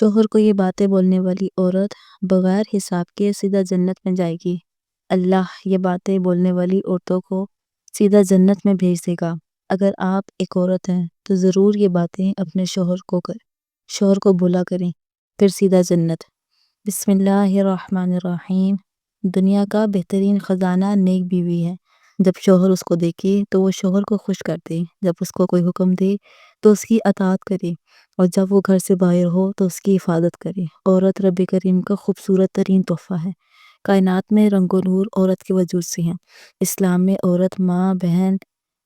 شوہر کو یہ باتیں بولنے والی عورت بغیر حساب کے سیدھا جنت میں جائے گی۔ اللہ یہ باتیں بولنے والی عورتوں کو سیدھا جنت میں بھیج دے گا۔ اگر آپ ایک عورت ہیں تو ضرور یہ باتیں اپنے شوہر کو بولا کریں، پھر سیدھا جنت۔ بسم اللہ الرحمن الرحیم۔ دنیا کا بہترین خزانہ نیک بیوی ہے۔ جب شوہر اس کو دیکھے تو وہ شوہر کو خوش کر دے، جب اس کو کوئی حکم دے تو اس کی اطاعت کرے، اور جب وہ گھر سے باہر ہو تو اس کی حفاظت کرے۔ عورت رب کریم کا خوبصورت ترین تحفہ ہے۔ کائنات میں رنگ و نور عورت کے وجود سے ہیں۔ اسلام میں عورت ماں، بہن،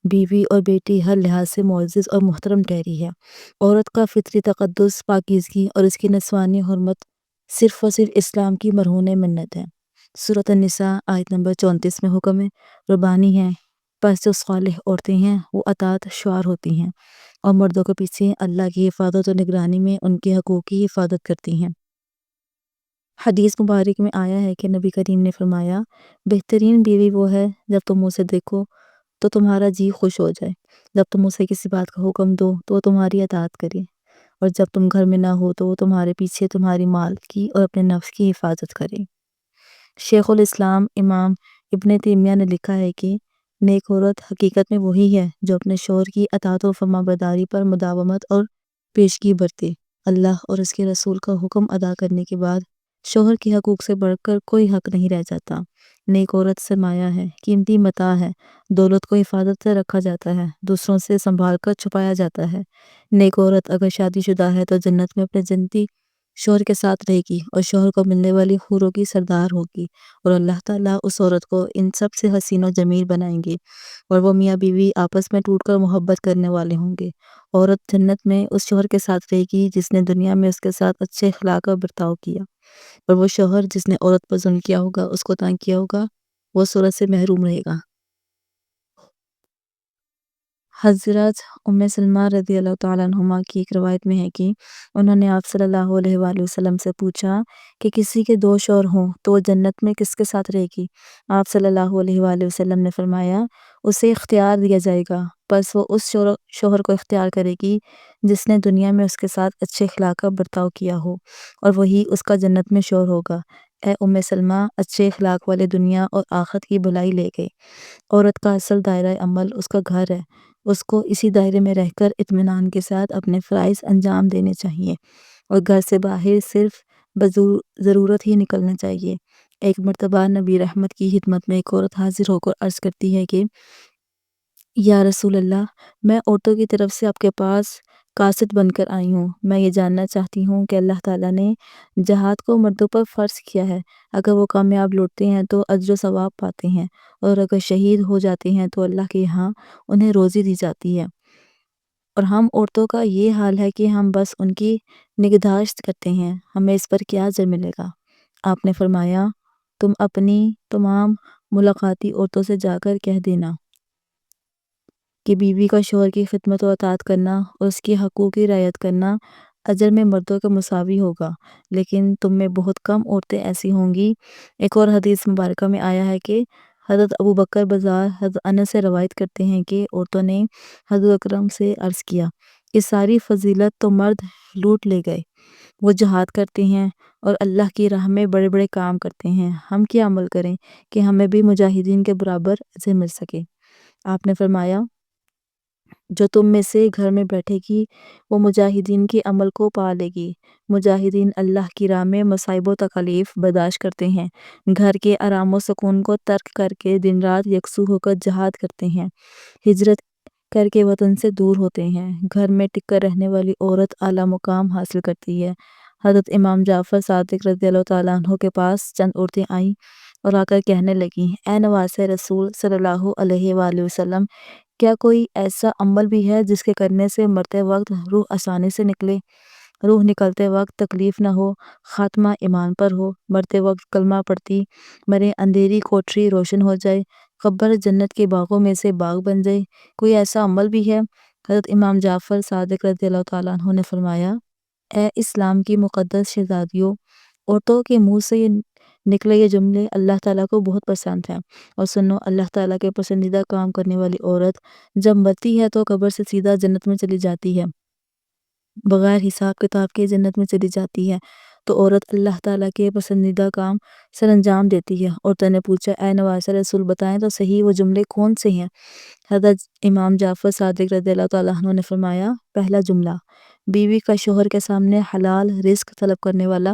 بیوی اور بیٹی ہر لحاظ سے معزز اور محترم ٹھہری ہے۔ عورت کا فطری تقدس، پاکیزگی اور اس کی نسوانی حرمت صرف اور صرف اسلام کی مرہون منت ہے۔ سورۃ النساء آیت نمبر 34 میں حکم ربانی ہے، پس جو صالح عورتیں ہیں وہ اطاعت شعار ہوتی ہیں اور مردوں کے پیچھے اللہ کی حفاظت اور نگرانی میں ان کے حقوق کی حفاظت کرتی ہیں۔ حدیث مبارک میں آیا ہے کہ نبی کریم نے فرمایا، بہترین بیوی وہ ہے جب تم اسے دیکھو تو تمہارا جی خوش ہو جائے، جب تم اسے کسی بات کا حکم دو تو وہ تمہاری اطاعت کرے، اور جب تم گھر میں نہ ہو تو وہ تمہارے پیچھے تمہاری مال کی اور اپنے نفس کی حفاظت کرے۔ شیخ الاسلام امام ابن تیمیہ نے لکھا ہے کہ نیک عورت حقیقت میں وہی ہے جو اپنے شوہر کی اطاعت و فرمانبرداری پر مداومت اور پیشگی برتے، اللہ اور اس کے رسول کا حکم ادا کرنے کے بعد شوہر کے حقوق سے بڑھ کر کوئی حق نہیں رہ جاتا۔ نیک عورت سرمایہ ہے، قیمتی متاع ہے، دولت کو حفاظت سے رکھا جاتا ہے، دوسروں سے سنبھال کر چھپایا جاتا ہے۔ نیک عورت اگر شادی شدہ ہے تو جنت میں اپنے جنتی شوہر کے ساتھ رہے گی اور شوہر کو ملنے والی حوروں کی سردار ہوگی، اور اللہ تعالیٰ اس عورت کو ان سب سے حسین و جمیل بنائیں گے، اور وہ میاں بیوی آپس میں ٹوٹ کر محبت کرنے والے ہوں گے۔ عورت جنت میں اس شوہر کے ساتھ رہے گی جس نے دنیا میں اس کے ساتھ اچھے اخلاق اور برتاؤ کیا، اور وہ شوہر جس نے عورت پر ظلم کیا ہوگا، اس کو تنگ کیا ہوگا، وہ اس عورت سے محروم رہے گا۔ حضرت ام سلمہ رضی اللہ تعالیٰ عنہما کی ایک روایت میں ہے کہ انہوں نے آپ صلی اللہ علیہ وآلہ وسلم سے پوچھا کہ کسی کے دو شوہر ہوں تو وہ جنت میں کس کے ساتھ رہے گی؟ آپ صلی اللہ علیہ وآلہ وسلم نے فرمایا، اسے اختیار دیا جائے گا، پس وہ اس شوہر کو اختیار کرے گی جس نے دنیا میں اس کے ساتھ اچھے اخلاق کا برتاؤ کیا ہو، اور وہی اس کا جنت میں شوہر ہوگا۔ اے ام سلمہ، اچھے اخلاق والے دنیا اور آخرت کی بھلائی لے گئے۔ عورت کا اصل دائرہ عمل اس کا گھر ہے، اس کو اسی دائرے میں رہ کر اطمینان کے ساتھ اپنے فرائض انجام دینے چاہیے، اور گھر سے باہر صرف ضرورت ہی نکلنا چاہیے۔ ایک مرتبہ نبی رحمت کی خدمت میں ایک عورت حاضر ہو کر عرض کرتی ہے کہ یا رسول اللہ، میں عورتوں کی طرف سے آپ کے پاس قاصد بن کر آئی ہوں۔ میں یہ جاننا چاہتی ہوں کہ اللہ تعالیٰ نے جہاد کو مردوں پر فرض کیا ہے، اگر وہ کامیاب لوٹتے ہیں تو اجر و ثواب پاتے ہیں، اور اگر شہید ہو جاتے ہیں تو اللہ کے یہاں انہیں روزی دی جاتی ہے، اور ہم عورتوں کا یہ حال ہے کہ ہم بس ان کی نگہداشت کرتے ہیں، ہمیں اس پر کیا اجر ملے گا؟ آپ نے فرمایا، تم اپنی تمام ملاقاتی عورتوں سے جا کر کہہ دینا کہ بیوی کا شوہر کی خدمت و اطاعت کرنا اور اس کے حقوق کی رعایت کرنا اجر میں مردوں کے مساوی ہوگا، لیکن تم میں بہت کم عورتیں ایسی ہوں گی۔ ایک اور حدیث مبارکہ میں آیا ہے کہ حضرت ابو بکر بزار حضرت انس سے روایت کرتے ہیں کہ عورتوں نے حضور اکرم سے عرض کیا کہ ساری فضیلت تو مرد لوٹ لے گئے، وہ جہاد کرتے ہیں اور اللہ کی راہ میں بڑے بڑے کام کرتے ہیں، ہم کیا عمل کریں کہ ہمیں بھی مجاہدین کے برابر اجر مل سکے؟ آپ نے فرمایا، جو تم میں سے گھر میں بیٹھے گی وہ مجاہدین کے عمل کو پا لے گی۔ مجاہدین اللہ کی راہ میں مصائب و تکالیف برداشت کرتے ہیں، گھر کے آرام و سکون کو ترک کر کے دن رات یکسو ہو کر جہاد کرتے ہیں، ہجرت کر کے وطن سے دور ہوتے ہیں۔ گھر میں ٹک کر رہنے والی عورت اعلیٰ مقام حاصل کرتی ہے۔ حضرت امام جعفر صادق رضی اللہ تعالیٰ عنہ کے پاس چند عورتیں آئیں اور آ کر کہنے لگیں، اے نواسۂ رسول صلی اللہ علیہ وآلہ وسلم، کیا کوئی ایسا عمل بھی ہے جس کے کرنے سے مرتے وقت روح آسانی سے نکلے، روح نکلتے وقت تکلیف نہ ہو، خاتمہ ایمان پر ہو، مرتے وقت کلمہ پڑھتی مرے اندھیری کوٹری روشن ہو جائے، قبر جنت کے باغوں میں سے باغ بن جائے؟ کوئی ایسا عمل بھی ہے؟ حضرت امام جعفر صادق رضی اللہ تعالیٰ عنہ نے فرمایا، اے اسلام کی مقدس شہزادیوں، عورتوں کے منہ سے یہ نکلے یہ جملے اللہ تعالیٰ کو بہت پسند ہیں، اور سنو، اللہ تعالیٰ کے پسندیدہ کام کرنے والی عورت جب مرتی ہے تو قبر سے سیدھا جنت میں چلی جاتی ہے، بغیر حساب کتاب کے جنت میں چلی جاتی ہے۔ تو عورت اللہ تعالیٰ کے پسندیدہ کام سر انجام دیتی ہے۔ عورتوں نے پوچھا، اے نواسہ رسول، بتائیں تو صحیح وہ جملے کون سے ہیں؟ حضرت امام جعفر صادق رضی اللہ تعالیٰ عنہ نے فرمایا، پہلا جملہ، بیوی کا شوہر کے سامنے حلال رزق طلب کرنے والا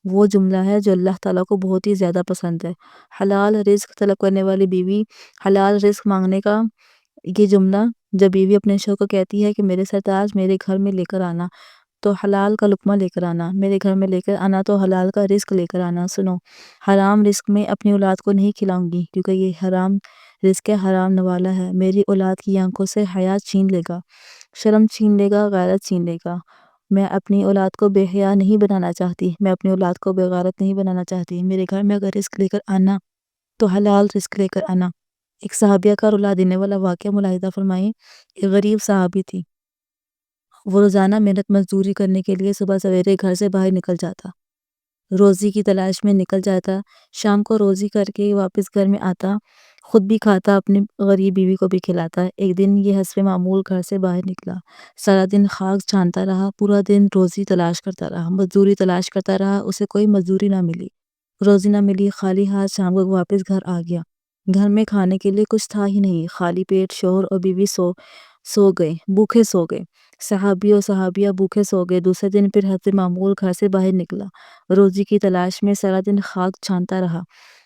وہ جملہ ہے جو اللہ تعالیٰ کو بہت ہی زیادہ پسند ہے۔ حلال رزق طلب کرنے والی بیوی، حلال رزق مانگنے کا یہ جملہ جب بیوی اپنے شوہر کو کہتی ہے کہ میرے سرتاج میرے گھر میں لے کر آنا، تو حلال کا لقمہ لے کر آنا، میرے گھر میں لے کر آنا تو حلال کا رزق لے کر آنا۔ سنو، حرام رزق میں اپنی اولاد کو نہیں کھلاؤں گی کیونکہ یہ حرام رزق ہے، حرام نوالا ہے، میری اولاد کی آنکھوں سے حیا چھین لے گا، شرم چھین لے گا، غیرت چھین لے گا۔ میں اپنی اولاد کو بے حیا نہیں بنانا چاہتی، میں اپنی اولاد کو بے غیرت نہیں بنانا چاہتی۔ میرے گھر میں اگر رزق لے کر آنا تو حلال رزق لے کر آنا۔ ایک صحابیہ کا رلا دینے والا واقعہ ملاحظہ فرمائیں۔ ایک غریب صحابی تھی، وہ روزانہ محنت مزدوری کرنے کے لیے صبح سویرے گھر سے باہر نکل جاتا، روزی کی تلاش میں نکل جاتا، شام کو روزی کر کے واپس گھر میں آتا، خود بھی کھاتا، اپنی غریب بیوی کو بھی کھلاتا۔ ایک دن یہ حسب معمول گھر سے باہر نکلا، سارا دن خاک چھانتا رہا، پورا دن روزی تلاش کرتا رہا، مزدوری تلاش کرتا رہا، اسے کوئی مزدوری نہ ملی، روزی نہ ملی، خالی ہاتھ شام کو واپس گھر آ گیا۔ گھر میں کھانے کے لیے کچھ تھا ہی نہیں، خالی پیٹ شوہر اور بیوی سو گئے، بھوکے سو گئے، صحابی اور صحابیہ بھوکے سو گئے۔ دوسرے دن پھر حسب معمول گھر سے باہر نکلا، روزی کی تلاش میں سارا دن خاک چھانتا رہا،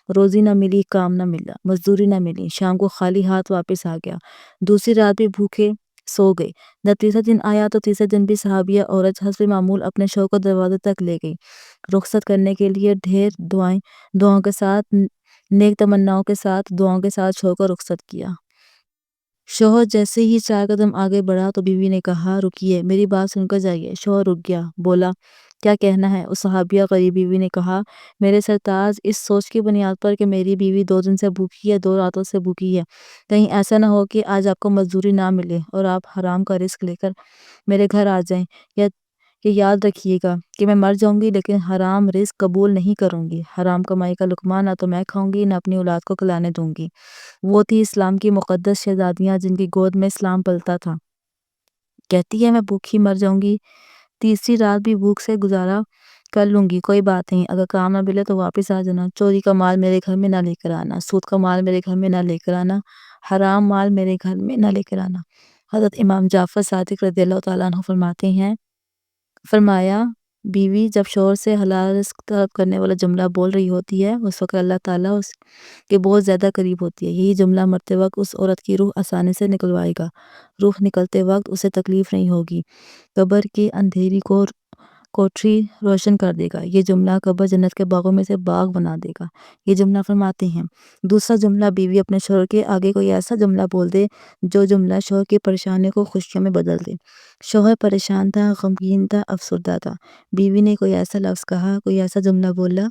روزی نہ ملی، کام نہ ملا، مزدوری نہ ملی، شام کو خالی ہاتھ واپس آ گیا۔ دوسری رات بھی بھوکے سو گئے۔ جب تیسرا دن آیا تو تیسرے دن بھی صحابیہ عورت حسب معمول اپنے شوہر کو دروازے تک لے گئی، رخصت کرنے کے لیے ڈھیر دعاؤں کے ساتھ، نیک تمناؤں کے ساتھ، دعاؤں کے ساتھ شوہر کو رخصت کیا۔ شوہر جیسے ہی 4 قدم آگے بڑھا تو بیوی نے کہا، رکیے، میری بات سن کر جائیے۔ شوہر رک گیا، بولا، کیا کہنا ہے؟ اس صحابیہ غریب بیوی نے کہا، میرے سرتاج، اس سوچ کی بنیاد پر کہ میری بیوی 2 دن سے بھوکی ہے، 2 راتوں سے بھوکی ہے، کہیں ایسا نہ ہو کہ آج آپ کو مزدوری نہ ملے اور آپ حرام کا رزق لے کر میرے گھر آ جائیں، یا یہ یاد رکھیے گا کہ میں مر جاؤں گی لیکن حرام رزق قبول نہیں کروں گی، حرام کمائی کا لقمہ نہ تو میں کھاؤں گی نہ اپنی اولاد کو کھلانے دوں گی۔ وہ تھی اسلام کی مقدس شہزادیاں جن کی گود میں اسلام پلتا تھا۔ کہتی ہے، میں بھوکی مر جاؤں گی، تیسری رات بھی بھوک سے گزارا کر لوں گی، کوئی بات نہیں، اگر کام نہ ملے تو واپس آ جانا، چوری کا مال میرے گھر میں نہ لے کر آنا، سود کا مال میرے گھر میں نہ لے کر آنا، حرام مال میرے گھر میں نہ لے کر آنا۔ حضرت امام جعفر صادق رضی اللہ تعالیٰ عنہ فرماتے ہیں، فرمایا، بیوی جب شوہر سے حلال رزق طلب کرنے والا جملہ بول رہی ہوتی ہے اس وقت اللہ تعالیٰ اس کے بہت زیادہ قریب ہوتی ہے۔ یہی جملہ مرتے وقت اس عورت کی روح آسانی سے نکلوائے گا، روح نکلتے وقت اسے تکلیف نہیں ہوگی، قبر کی اندھیری کوٹری روشن کر دے گا۔ یہ جملہ قبر جنت کے باغوں میں سے باغ بنا دے گا۔ یہ جملہ فرماتے ہیں، دوسرا جملہ، بیوی اپنے شوہر کے آگے کوئی ایسا جملہ بول دے جو جملہ شوہر کی پریشانی کو خوشیوں میں بدل دے۔ شوہر پریشان تھا، غمگین تھا، افسردہ تھا، بیوی نے کوئی ایسا لفظ کہا، کوئی ایسا جملہ بولا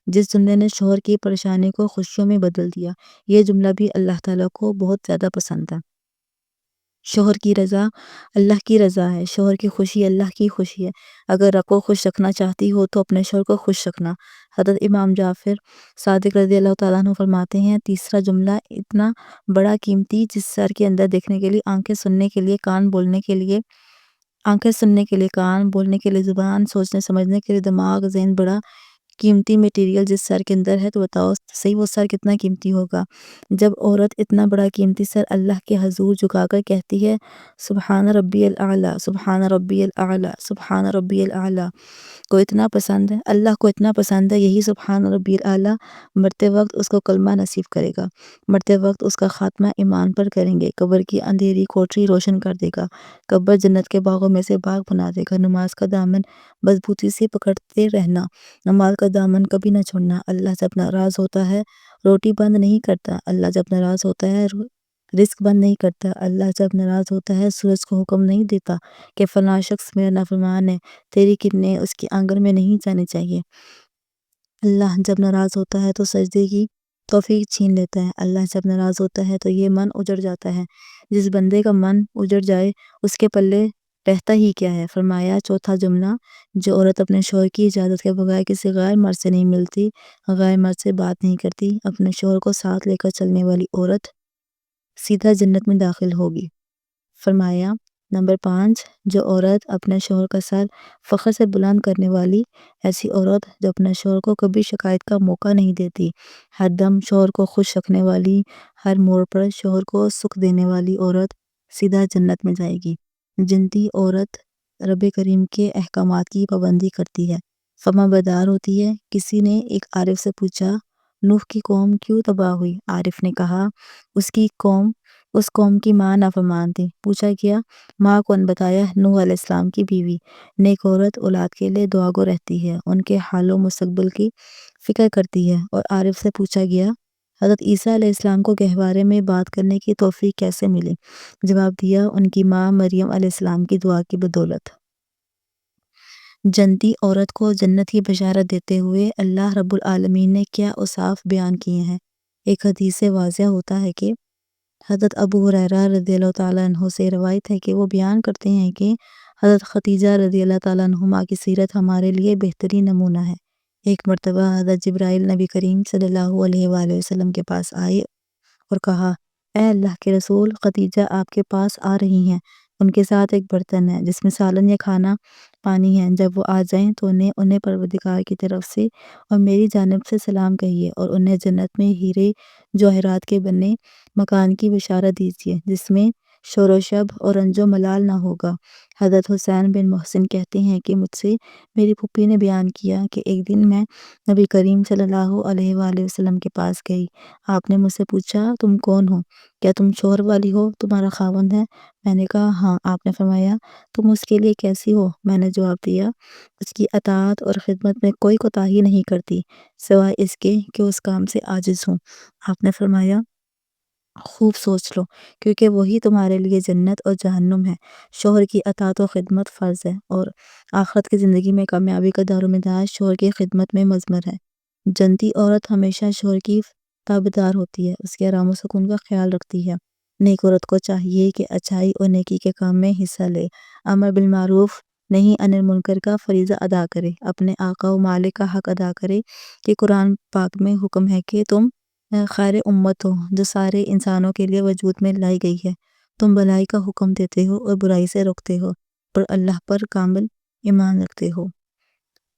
جس جملے نے شوہر کی پریشانی کو خوشیوں میں بدل دیا۔ یہ جملہ بھی اللہ تعالیٰ کو بہت زیادہ پسند ہے۔ شوہر کی رضا اللہ کی رضا ہے، شوہر کی خوشی اللہ کی خوشی ہے۔ اگر رب کو خوش رکھنا چاہتی ہو تو اپنے شوہر کو خوش رکھنا۔ حضرت امام جعفر صادق رضی اللہ تعالیٰ عنہ فرماتے ہیں، تیسرا جملہ اتنا بڑا قیمتی، جس سر کے اندر دیکھنے کے لیے آنکھیں، سننے کے لیے کان، بولنے کے لیے آنکھیں، سننے کے لیے کان، بولنے کے لیے زبان، سوچنے سمجھنے کے لیے دماغ، ذہن، بڑا قیمتی میٹیریل جس سر کے اندر ہے، تو بتاؤ صحیح وہ سر کتنا قیمتی ہوگا۔ جب عورت اتنا بڑا قیمتی سر اللہ کے حضور جھکا کر کہتی ہے، سبحان ربی الاعلیٰ، سبحان ربی الاعلیٰ، سبحان ربی الاعلیٰ، کو اتنا پسند ہے، اللہ کو اتنا پسند ہے، یہی سبحان ربی الاعلیٰ مرتے وقت اس کو کلمہ نصیب کرے گا، مرتے وقت اس کا خاتمہ ایمان پر کریں گے، قبر کی اندھیری کوٹری روشن کر دے گا، قبر جنت کے باغوں میں سے باغ بنا دے گا۔ نماز کا دامن مضبوطی سے پکڑتے رہنا، نماز کا دامن کبھی نہ چھوڑنا۔ اللہ جب ناراض ہوتا ہے روٹی بند نہیں کرتا، اللہ جب ناراض ہوتا ہے رزق بند نہیں کرتا، اللہ جب ناراض ہوتا ہے سورج کو حکم نہیں دیتا کہ فلاں شخص میرا نافرمان ہے، تیری کرنیں اس کی آنگن میں نہیں جانی چاہیے۔ اللہ جب ناراض ہوتا ہے تو سجدے کی توفیق چھین لیتا ہے، اللہ جب ناراض ہوتا ہے تو یہ من اجڑ جاتا ہے۔ جس بندے کا من اجڑ جائے اس کے پلے رہتا ہی کیا ہے۔ فرمایا، چوتھا جملہ، جو عورت اپنے شوہر کی اجازت کے بغیر کسی غیر مرد سے نہیں ملتی، غیر مرد سے بات نہیں کرتی، اپنے شوہر کو ساتھ لے کر چلنے والی عورت سیدھا جنت میں داخل ہوگی۔ فرمایا، نمبر 5، جو عورت اپنے شوہر کا سر فخر سے بلند کرنے والی، ایسی عورت جو اپنے شوہر کو کبھی شکایت کا موقع نہیں دیتی، ہر دم شوہر کو خوش رکھنے والی، ہر موڑ پر شوہر کو سکھ دینے والی عورت سیدھا جنت میں جائے گی۔ جنتی عورت رب کریم کے احکامات کی پابندی کرتی ہے، فرما بردار ہوتی ہے۔ کسی نے ایک عارف سے پوچھا، نوح کی قوم کیوں تباہ ہوئی؟ عارف نے کہا، اس قوم کی ماں نافرمان تھی۔ پوچھا گیا، ماں کون؟ بتایا، نوح علیہ السلام کی بیوی۔ نیک عورت اولاد کے لیے دعا گو رہتی ہے، ان کے حال و مستقبل کی فکر کرتی ہے۔ اور عارف سے پوچھا گیا، حضرت عیسیٰ علیہ السلام کو گہوارے میں بات کرنے کی توفیق کیسے ملی؟ جواب دیا، ان کی ماں مریم علیہ السلام کی دعا کی بدولت۔ جنتی عورت کو جنت کی بشارت دیتے ہوئے اللہ رب العالمین نے کیا اوصاف بیان کیے ہیں؟ ایک حدیث سے واضح ہوتا ہے کہ حضرت ابو ہریرہ رضی اللہ تعالیٰ عنہ سے روایت ہے کہ وہ بیان کرتے ہیں کہ حضرت خدیجہ رضی اللہ تعالیٰ عنہما کی سیرت ہمارے لیے بہترین نمونہ ہے۔ ایک مرتبہ حضرت جبرائیل نبی کریم صلی اللہ علیہ وآلہ وسلم کے پاس آئے اور کہا، اے اللہ کے رسول، خدیجہ آپ کے پاس آ رہی ہیں، ان کے ساتھ ایک برتن ہے جس میں سالن یا کھانا پانی ہے، جب وہ آ جائیں تو انہیں پروردگار کی طرف سے اور میری جانب سے سلام کہیے، اور انہیں جنت میں ہیرے جواہرات کے بنے مکان کی بشارت دیجیے جس میں شور و شب اور رنج و ملال نہ ہوگا۔ حضرت حسین بن محسن کہتے ہیں کہ مجھ سے میری پھوپھی نے بیان کیا کہ ایک دن میں نبی کریم صلی اللہ علیہ وآلہ وسلم کے پاس گئی۔ آپ نے مجھ سے پوچھا، تم کون ہو؟ کیا تم شوہر والی ہو؟ تمہارا خاوند ہے؟ میں نے کہا ہاں۔ آپ نے فرمایا، تم اس کے لیے کیسی ہو؟ میں نے جواب دیا، اس کی اطاعت اور خدمت میں کوئی کوتاہی نہیں کرتی سوائے اس کے کہ اس کام سے عاجز ہوں۔ آپ نے فرمایا، خوب سوچ لو، کیونکہ وہی تمہارے لیے جنت اور جہنم ہے۔ شوہر کی اطاعت و خدمت فرض ہے، اور آخرت کی زندگی میں کامیابی کا دار و مدار شوہر کی خدمت میں مضمر ہے۔ جنتی عورت ہمیشہ شوہر کی تابعدار ہوتی ہے، اس کے آرام و سکون کا خیال رکھتی ہے۔ نیک عورت کو چاہیے کہ اچھائی اور نیکی کے کام میں حصہ لے، امر بالمعروف نہی عن المنکر کا فریضہ ادا کرے، اپنے آقا و مالک کا حق ادا کرے کہ قرآن پاک میں حکم ہے کہ تم خیر امت ہو جو سارے انسانوں کے لیے وجود میں لائی گئی ہے، تم بھلائی کا حکم دیتے ہو اور برائی سے روکتے ہو، پر اللہ پر کامل ایمان رکھتے ہو۔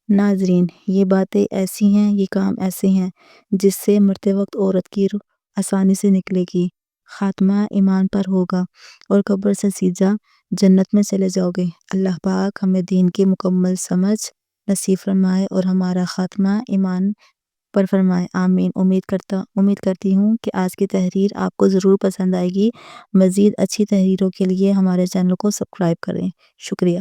ناظرین، یہ باتیں ایسی ہیں، یہ کام ایسے ہیں جس سے مرتے وقت عورت کی روح آسانی سے نکلے گی، خاتمہ ایمان پر ہوگا اور قبر سے سیدھا جنت میں چلے جاؤ گے۔ اللہ پاک ہمیں دین کی مکمل سمجھ نصیب فرمائے اور ہمارا خاتمہ ایمان پر فرمائے، آمین۔ امید کرتی ہوں کہ آج کی تحریر آپ کو ضرور پسند آئے گی۔ مزید اچھی تحریروں کے لیے ہمارے چینل کو سبسکرائب کریں۔ شکریہ۔